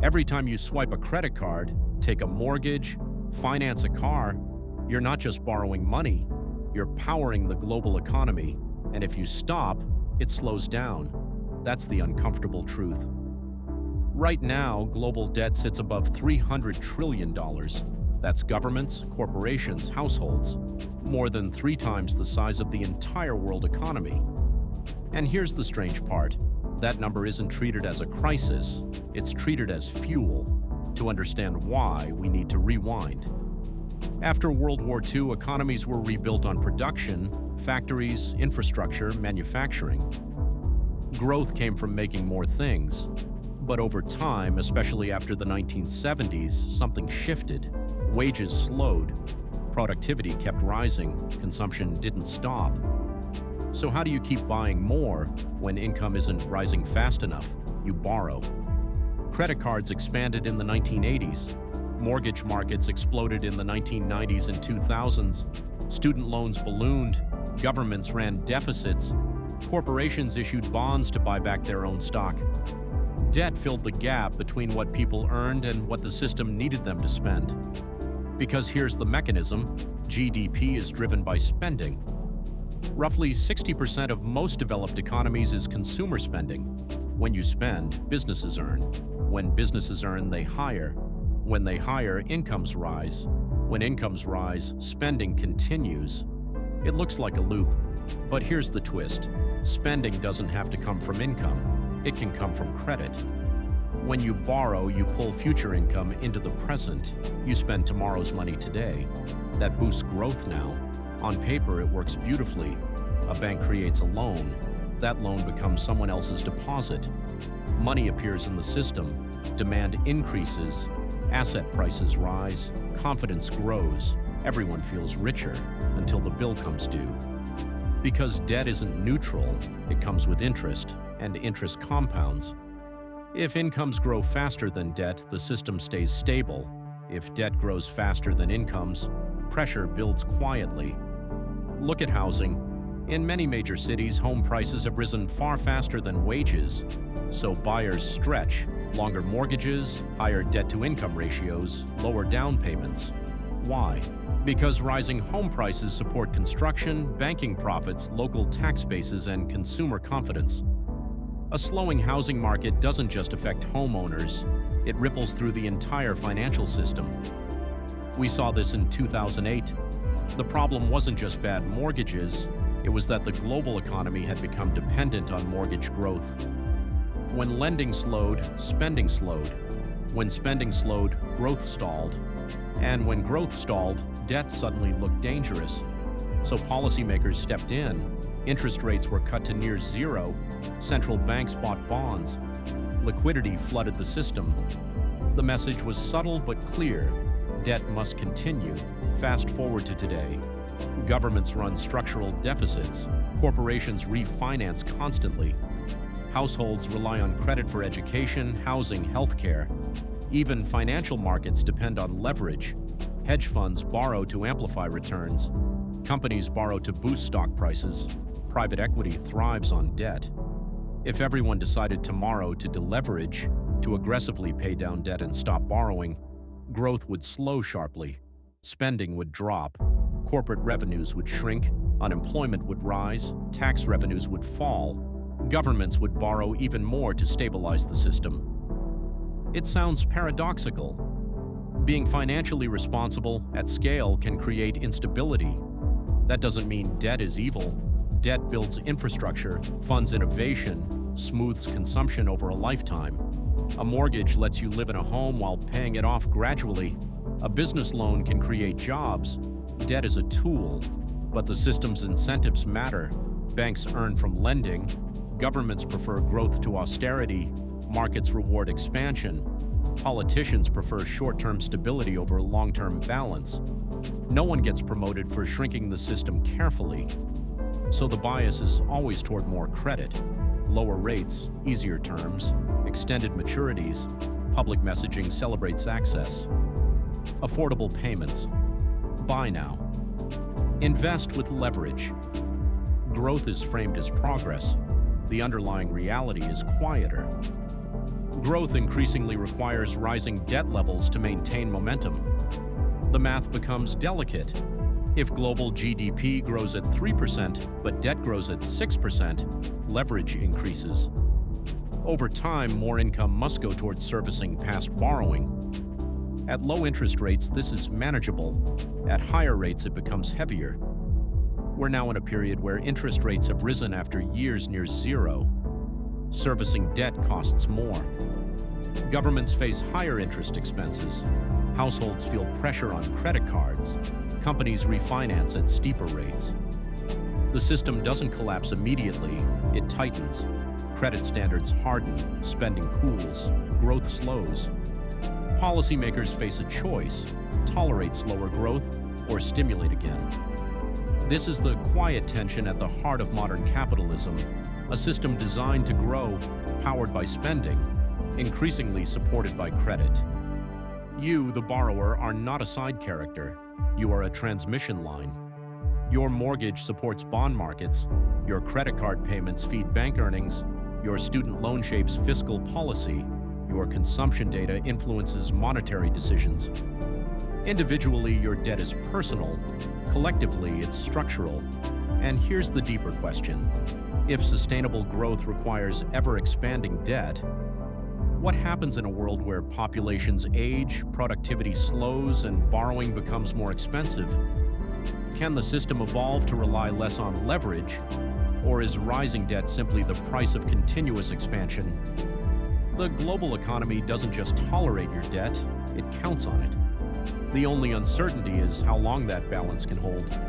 Every time you swipe a credit card, take a mortgage, finance a car, you're not just borrowing money, you're powering the global economy. And if you stop, it slows down. That's the uncomfortable truth. Right now, global debt sits above $300 trillion. That's governments, corporations, households, more than 3 times the size of the entire world economy. And here's the strange part. That number isn't treated as a crisis, it's treated as fuel. To understand why, we need to rewind. After World War II, economies were rebuilt on production, factories, infrastructure, manufacturing. Growth came from making more things. But over time, especially after the 1970s, something shifted. Wages slowed. Productivity kept rising. Consumption didn't stop. So how do you keep buying more when income isn't rising fast enough? You borrow. Credit cards expanded in the 1980s. Mortgage markets exploded in the 1990s and 2000s. Student loans ballooned. Governments ran deficits. Corporations issued bonds to buy back their own stock. Debt filled the gap between what people earned and what the system needed them to spend. Because here's the mechanism: GDP is driven by spending. Roughly 60% of most developed economies is consumer spending. When you spend, businesses earn. When businesses earn, they hire. When they hire, incomes rise. When incomes rise, spending continues. It looks like a loop, but here's the twist. Spending doesn't have to come from income. It can come from credit. When you borrow, you pull future income into the present. You spend tomorrow's money today. That boosts growth now. On paper, it works beautifully. A bank creates a loan. That loan becomes someone else's deposit. Money appears in the system. Demand increases. Asset prices rise. Confidence grows. Everyone feels richer until the bill comes due. Because debt isn't neutral, it comes with interest, and interest compounds. If incomes grow faster than debt, the system stays stable. If debt grows faster than incomes, pressure builds quietly. Look at housing. In many major cities, home prices have risen far faster than wages. So buyers stretch. Longer mortgages, higher debt-to-income ratios, lower down payments. Why? Because rising home prices support construction, banking profits, local tax bases, and consumer confidence. A slowing housing market doesn't just affect homeowners, it ripples through the entire financial system. We saw this in 2008. The problem wasn't just bad mortgages, it was that the global economy had become dependent on mortgage growth. When lending slowed, spending slowed. When spending slowed, growth stalled. And when growth stalled, debt suddenly looked dangerous. So policymakers stepped in. Interest rates were cut to near zero. Central banks bought bonds. Liquidity flooded the system. The message was subtle but clear. Debt must continue. Fast forward to today. Governments run structural deficits. Corporations refinance constantly. Households rely on credit for education, housing, healthcare. Even financial markets depend on leverage. Hedge funds borrow to amplify returns. Companies borrow to boost stock prices. Private equity thrives on debt. If everyone decided tomorrow to deleverage, to aggressively pay down debt and stop borrowing, growth would slow sharply. Spending would drop. Corporate revenues would shrink. Unemployment would rise. Tax revenues would fall. Governments would borrow even more to stabilize the system. It sounds paradoxical. Being financially responsible at scale can create instability. That doesn't mean debt is evil. Debt builds infrastructure, funds innovation, smooths consumption over a lifetime. A mortgage lets you live in a home while paying it off gradually. A business loan can create jobs. Debt is a tool, but the system's incentives matter. Banks earn from lending. Governments prefer growth to austerity. Markets reward expansion. Politicians prefer short-term stability over long-term balance. No one gets promoted for shrinking the system carefully. So the bias is always toward more credit, lower rates, easier terms, extended maturities. Public messaging celebrates access. Affordable payments. Buy now. Invest with leverage. Growth is framed as progress. The underlying reality is quieter. Growth increasingly requires rising debt levels to maintain momentum. The math becomes delicate. If global GDP grows at 3%, but debt grows at 6%, leverage increases. Over time, more income must go towards servicing past borrowing. At low interest rates, this is manageable. At higher rates, it becomes heavier. We're now in a period where interest rates have risen after years near zero. Servicing debt costs more. Governments face higher interest expenses. Households feel pressure on credit cards. Companies refinance at steeper rates. The system doesn't collapse immediately, it tightens. Credit standards harden, spending cools, growth slows. Policymakers face a choice: tolerate slower growth or stimulate again. This is the quiet tension at the heart of modern capitalism, a system designed to grow, powered by spending, increasingly supported by credit. You, the borrower, are not a side character. You are a transmission line. Your mortgage supports bond markets. Your credit card payments feed bank earnings. Your student loan shapes fiscal policy. Your consumption data influences monetary decisions. Individually, your debt is personal. Collectively, it's structural. And here's the deeper question. If sustainable growth requires ever-expanding debt, what happens in a world where populations age, productivity slows, and borrowing becomes more expensive? Can the system evolve to rely less on leverage, or is rising debt simply the price of continuous expansion? The global economy doesn't just tolerate your debt, it counts on it. The only uncertainty is how long that balance can hold.